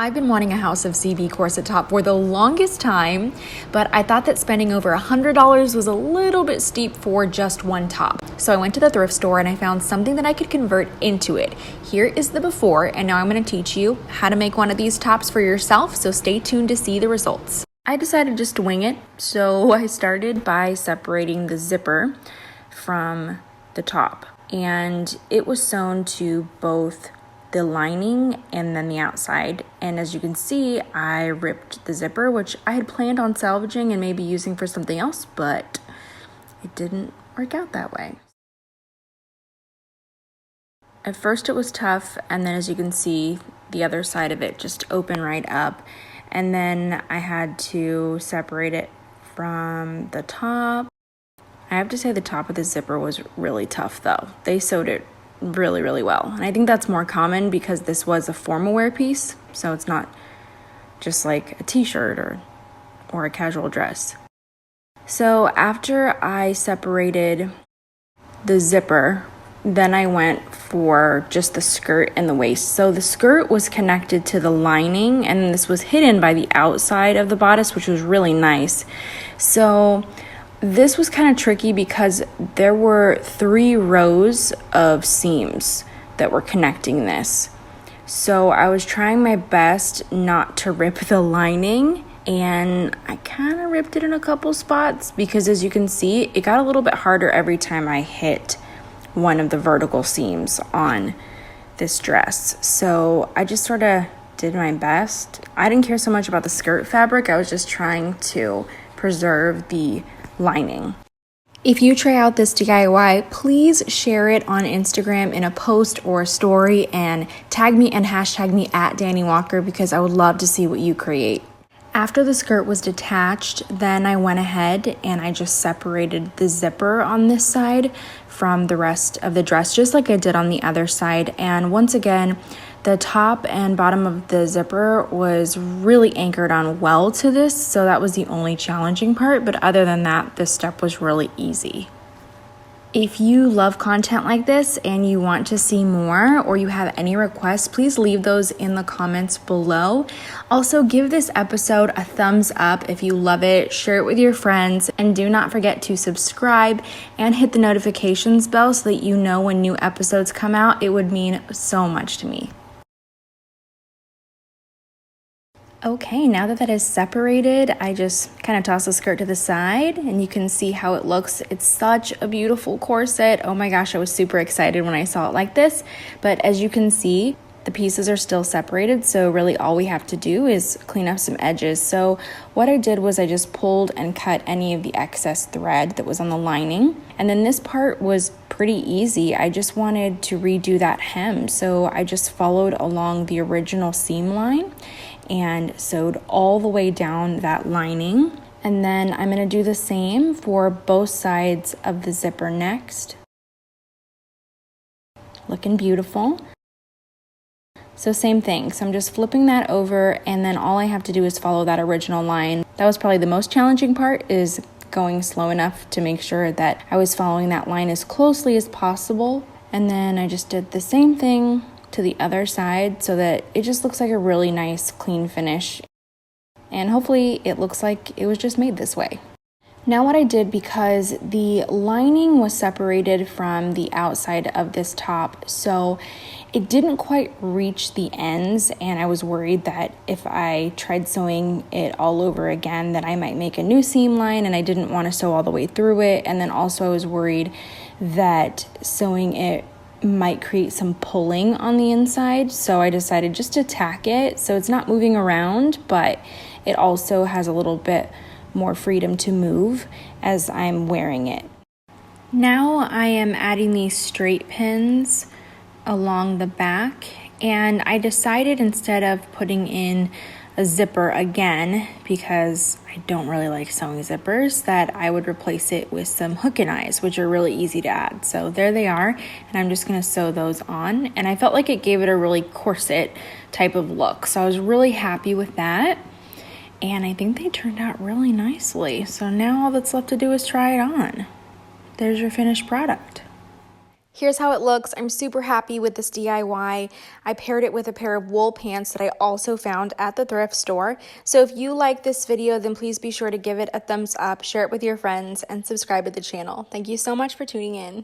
I've been wanting a House of CB corset top for the longest time, but I thought that spending over $100 was a little bit steep for just one top. So I went to the thrift store and I found something that I could convert into it. Here is the before, and now I'm going to teach you how to make one of these tops for yourself, so stay tuned to see the results. I decided just to wing it, so I started by separating the zipper from the top, and it was sewn to both the lining and then the outside. And as you can see, I ripped the zipper, which I had planned on salvaging and maybe using for something else, but it didn't work out that way. At first it was tough, and then as you can see, the other side of it just opened right up, and then I had to separate it from the top. I have to say the top of the zipper was really tough though. They sewed it really well, and I think that's more common because this was a formal wear piece, so it's not just like a t-shirt or a casual dress. So after I separated the zipper, then I went for just the skirt and the waist. So the skirt was connected to the lining, and this was hidden by the outside of the bodice, which was really nice. So this was kind of tricky because there were 3 rows of seams that were connecting this. So I was trying my best not to rip the lining, and I kind of ripped it in a couple spots because as you can see, it got a little bit harder every time I hit one of the vertical seams on this dress. So I just sort of did my best. I didn't care so much about the skirt fabric. I was just trying to preserve the lining. If you try out this DIY, please share it on Instagram in a post or a story and tag me and hashtag me at Danny Walker because I would love to see what you create. After the skirt was detached, then I went ahead and I just separated the zipper on this side from the rest of the dress, just like I did on the other side. And once again, the top and bottom of the zipper was really anchored on well to this, so that was the only challenging part, but other than that, this step was really easy. If you love content like this and you want to see more or you have any requests, please leave those in the comments below. Also, give this episode a thumbs up if you love it, share it with your friends, and do not forget to subscribe and hit the notifications bell so that you know when new episodes come out. It would mean so much to me. Okay, now that is separated, I just kind of toss the skirt to the side and you can see how it looks. It's such a beautiful corset. Oh my gosh, I was super excited when I saw it like this. But as you can see, the pieces are still separated, so really all we have to do is clean up some edges. So what I did was I just pulled and cut any of the excess thread that was on the lining. And then this part was pretty easy. I just wanted to redo that hem. So I just followed along the original seam line and sewed all the way down that lining. And then I'm going to do the same for both sides of the zipper next. Looking beautiful. So same thing. So I'm just flipping that over, and then all I have to do is follow that original line. That was probably the most challenging part, is going slow enough to make sure that I was following that line as closely as possible. And then I just did the same thing to the other side so that it just looks like a really nice clean finish, and hopefully it looks like it was just made this way. Now what I did, because the lining was separated from the outside of this top, so it didn't quite reach the ends, and I was worried that if I tried sewing it all over again that I might make a new seam line, and I didn't want to sew all the way through it. And then also I was worried that sewing it might create some pulling on the inside, so I decided just to tack it so it's not moving around, but it also has a little bit more freedom to move as I'm wearing it. Now I am adding these straight pins along the back, and I decided instead of putting in a zipper again, because I don't really like sewing zippers, that I would replace it with some hook and eyes, which are really easy to add. So there they are, and I'm just going to sew those on, and I felt like it gave it a really corset type of look, so I was really happy with that, and I think they turned out really nicely. So now all that's left to do is try it on. There's your finished product. Here's how it looks. I'm super happy with this DIY. I paired it with a pair of wool pants that I also found at the thrift store. So if you like this video, then please be sure to give it a thumbs up, share it with your friends, and subscribe to the channel. Thank you so much for tuning in.